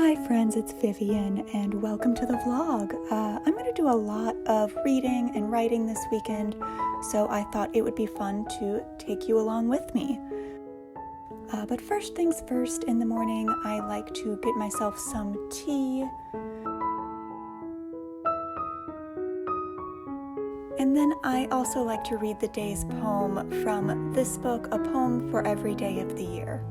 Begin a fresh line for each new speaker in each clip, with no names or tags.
Hi friends, it's Vivian and welcome to the vlog. I'm going to do a lot of reading and writing this weekend, so I thought it would be fun to take you along with me. But first things first, in the morning I like to get myself some tea. And then I also like to read the day's poem from this book, A Poem for Every Day of the Year.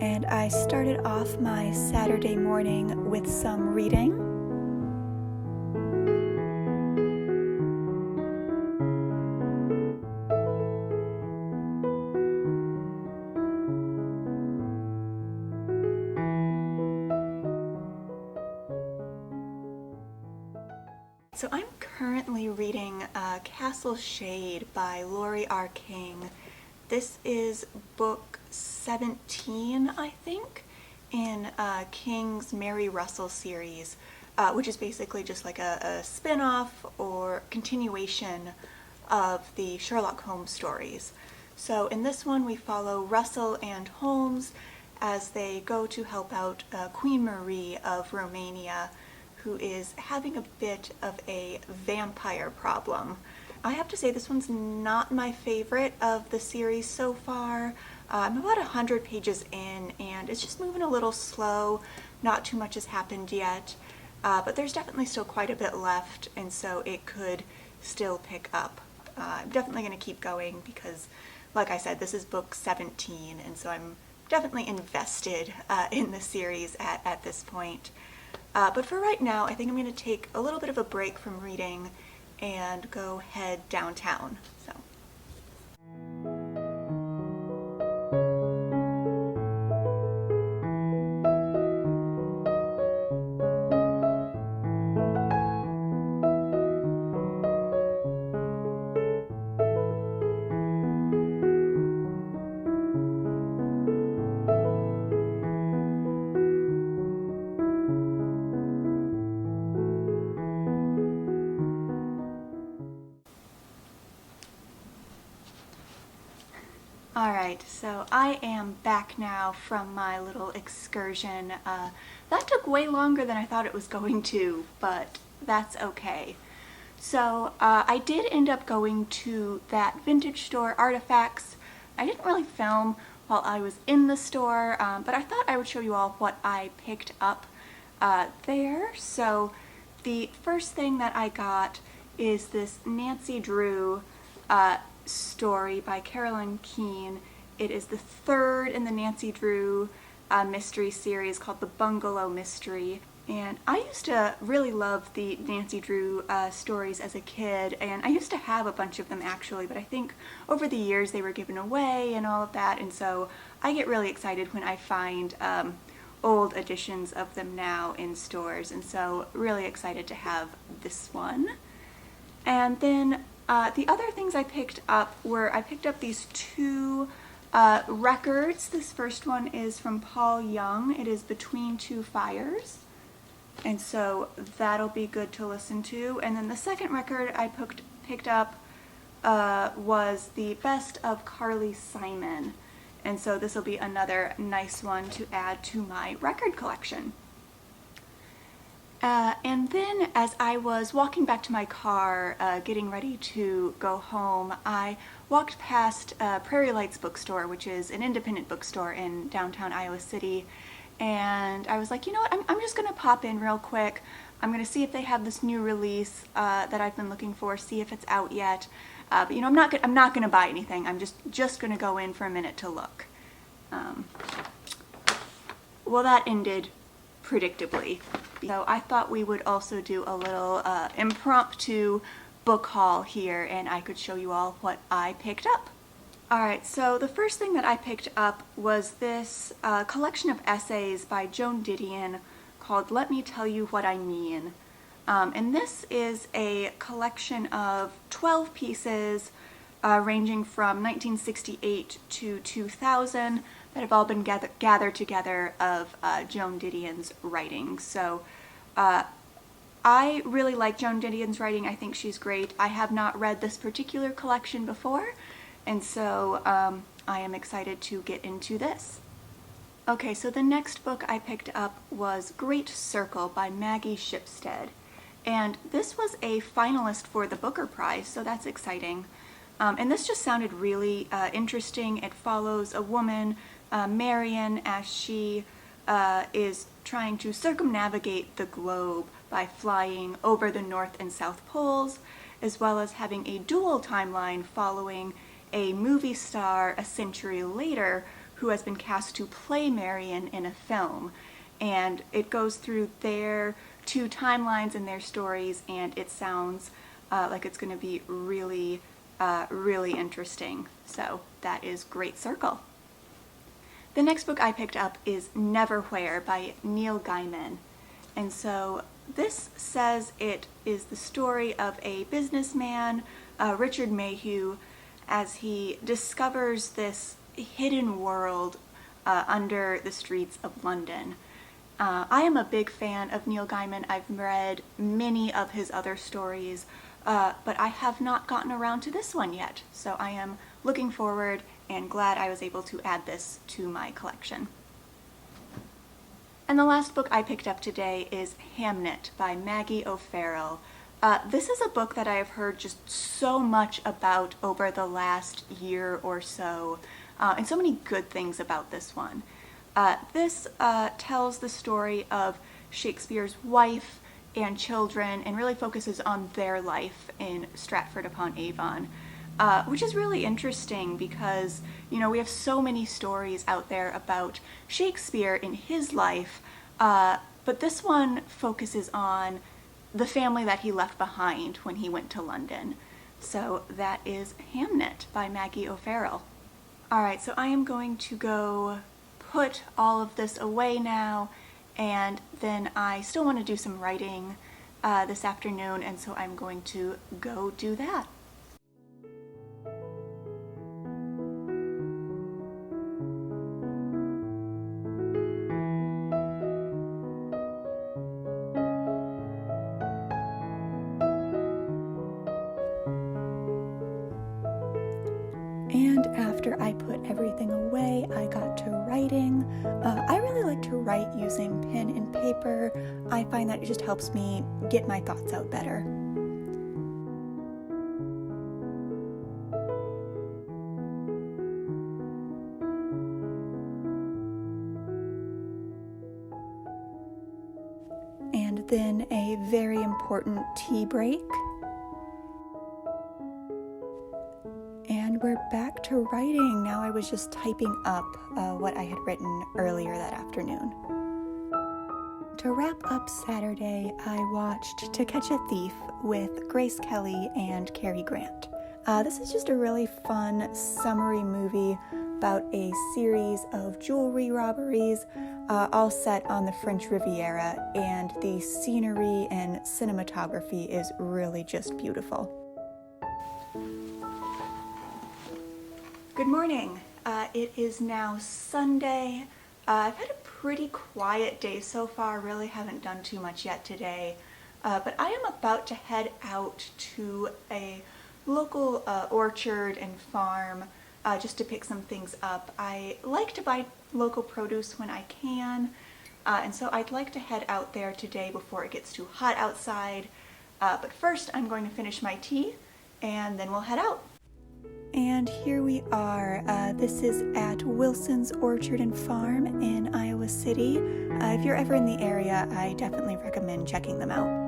And I started off my Saturday morning with some reading. So I'm currently reading Castle Shade by Lori R. King. This is book 17, I think, in King's Mary Russell series, which is basically just like a spin-off or continuation of the Sherlock Holmes stories. So in this one we follow Russell and Holmes as they go to help out Queen Marie of Romania, who is having a bit of a vampire problem. I have to say this one's not my favorite of the series so far. I'm about 100 pages in and it's just moving a little slow. Not too much has happened yet, but there's definitely still quite a bit left, and so it could still pick up. I'm definitely going to keep going because, like I said, this is book 17, and so I'm definitely invested in the series at this point. But for right now, I think I'm going to take a little bit of a break from reading and go head downtown. So. Alright, so I am back now from my little excursion. That took way longer than I thought it was going to, but that's okay. So I did end up going to that vintage store, Artifacts. I didn't really film while I was in the store, but I thought I would show you all what I picked up there. So the first thing that I got is this Nancy Drew story by Carolyn Keene. It is the third in the Nancy Drew mystery series called The Bungalow Mystery. And I used to really love the Nancy Drew stories as a kid, and I used to have a bunch of them actually, but I think over the years they were given away and all of that, and so I get really excited when I find old editions of them now in stores, and so really excited to have this one. And then the other things I picked up were, I picked up these two records. This first one is from Paul Young. It is Between Two Fires, and so that'll be good to listen to. And then the second record I picked up was The Best of Carly Simon, and so this will be another nice one to add to my record collection. And then as I was walking back to my car, getting ready to go home, I walked past Prairie Lights bookstore, which is an independent bookstore in downtown Iowa City, and I was like, you know what, I'm just going to pop in real quick. I'm going to see if they have this new release that I've been looking for, see if it's out yet. But you know, I'm not going to buy anything. I'm just going to go in for a minute to look. Well, that ended predictably. So I thought we would also do a little impromptu book haul here, and I could show you all what I picked up. Alright, so the first thing that I picked up was this collection of essays by Joan Didion called Let Me Tell You What I Mean. And this is a collection of 12 pieces ranging from 1968 to 2000 that have all been gathered together of Joan Didion's writing. So I really like Joan Didion's writing. I think she's great. I have not read this particular collection before, and so I am excited to get into this. Okay, so the next book I picked up was Great Circle by Maggie Shipstead. And this was a finalist for the Booker Prize, so that's exciting. And this just sounded really interesting. It follows a woman, Marion, as she is trying to circumnavigate the globe by flying over the North and South Poles, as well as having a dual timeline following a movie star a century later who has been cast to play Marion in a film. And it goes through their two timelines and their stories, and it sounds like it's going to be really, really interesting. So that is Great Circle. The next book I picked up is Neverwhere by Neil Gaiman. And so this says it is the story of a businessman, Richard Mayhew, as he discovers this hidden world under the streets of London. I am a big fan of Neil Gaiman. I've read many of his other stories, but I have not gotten around to this one yet. So I am looking forward and glad I was able to add this to my collection. And the last book I picked up today is Hamnet by Maggie O'Farrell. This is a book that I have heard just so much about over the last year or so, and so many good things about this one. This tells the story of Shakespeare's wife and children and really focuses on their life in Stratford-upon-Avon, which is really interesting because, you know, we have so many stories out there about Shakespeare in his life, but this one focuses on the family that he left behind when he went to London. So that is Hamnet by Maggie O'Farrell. Alright, so I am going to go put all of this away now, and then I still want to do some writing this afternoon, and so I'm going to go do that. And after I put everything away, I got to writing. I really like to write using pen and paper. I find that it just helps me get my thoughts out better. And then a very important tea break. And we're back to writing. Now I was just typing up what I had written earlier that afternoon. To wrap up Saturday, I watched To Catch a Thief with Grace Kelly and Cary Grant. This is just a really fun, summery movie about a series of jewelry robberies, all set on the French Riviera, and the scenery and cinematography is really just beautiful. Good morning. It is now Sunday. I've had a pretty quiet day so far, really haven't done too much yet today, but I am about to head out to a local orchard and farm just to pick some things up. I like to buy local produce when I can, and so I'd like to head out there today before it gets too hot outside, but first I'm going to finish my tea and then we'll head out. And here we are. This is at Wilson's Orchard and Farm in Iowa City. If you're ever in the area, I definitely recommend checking them out.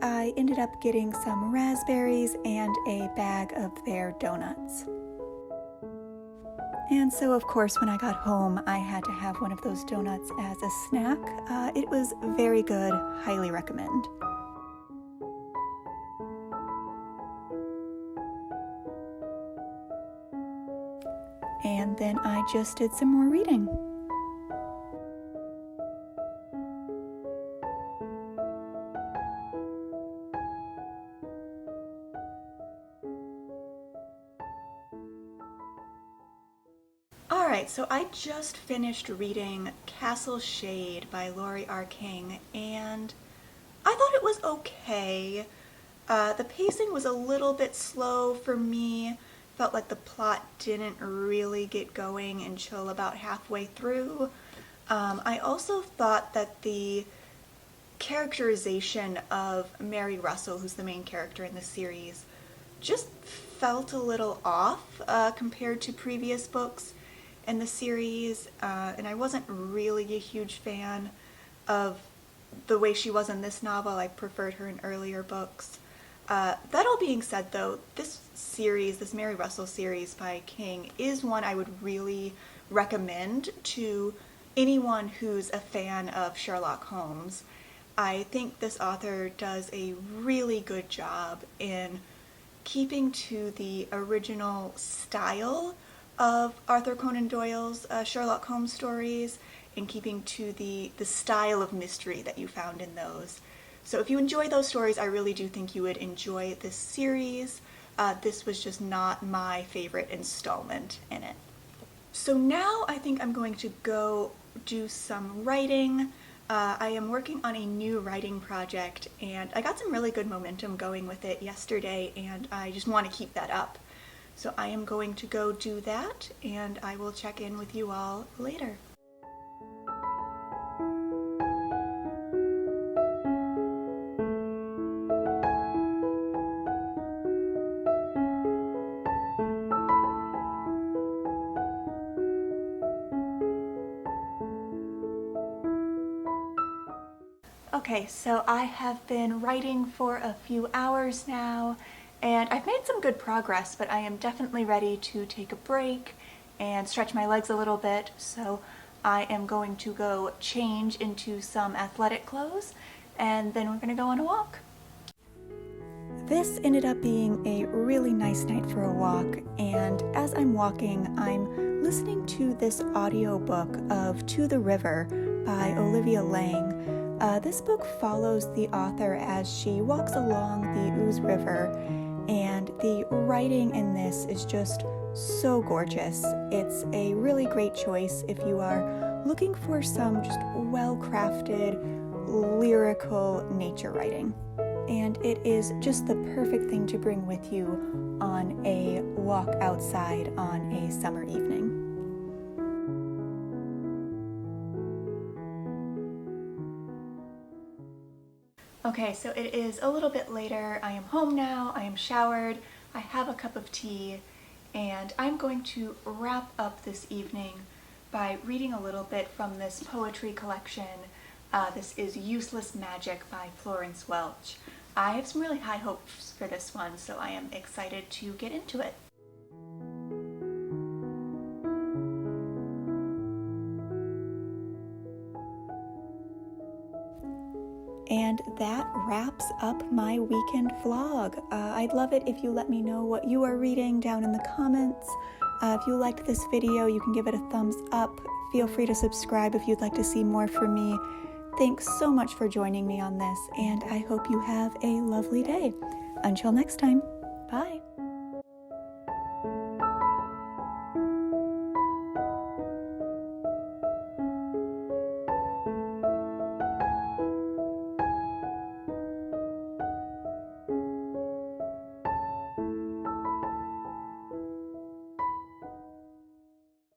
I ended up getting some raspberries and a bag of their donuts. And so, of course, when I got home, I had to have one of those donuts as a snack. It was very good, highly recommend. And then I just did some more reading. Alright, so I just finished reading Castle Shade by Laurie R. King, and I thought it was okay. The pacing was a little bit slow for me. Felt like the plot didn't really get going until about halfway through. I also thought that the characterization of Mary Russell, who's the main character in the series, just felt a little off compared to previous books in the series, and I wasn't really a huge fan of the way she was in this novel. I preferred her in earlier books. That all being said, though, this series, this Mary Russell series by King, is one I would really recommend to anyone who's a fan of Sherlock Holmes. I think this author does a really good job in keeping to the original style of Arthur Conan Doyle's Sherlock Holmes stories and keeping to the style of mystery that you found in those. So if you enjoy those stories, I really do think you would enjoy this series. This was just not my favorite installment in it. So now I think I'm going to go do some writing. I am working on a new writing project, and I got some really good momentum going with it yesterday, and I just want to keep that up. So I am going to go do that, and I will check in with you all later. Okay, so I have been writing for a few hours now, and I've made some good progress, but I am definitely ready to take a break and stretch my legs a little bit, so I am going to go change into some athletic clothes, and then we're going to go on a walk. This ended up being a really nice night for a walk, and as I'm walking, I'm listening to this audiobook of To the River by Olivia Lang. This book follows the author as she walks along the Ouse River, and the writing in this is just so gorgeous. It's a really great choice if you are looking for some just well-crafted, lyrical nature writing. And it is just the perfect thing to bring with you on a walk outside on a summer evening. Okay, so it is a little bit later. I am home now, I am showered, I have a cup of tea, and I'm going to wrap up this evening by reading a little bit from this poetry collection. This is Useless Magic by Florence Welch. I have some really high hopes for this one, so I am excited to get into it. And that wraps up my weekend vlog. I'd love it if you let me know what you are reading down in the comments. If you liked this video, you can give it a thumbs up. Feel free to subscribe if you'd like to see more from me. Thanks so much for joining me on this, and I hope you have a lovely day. Until next time, bye.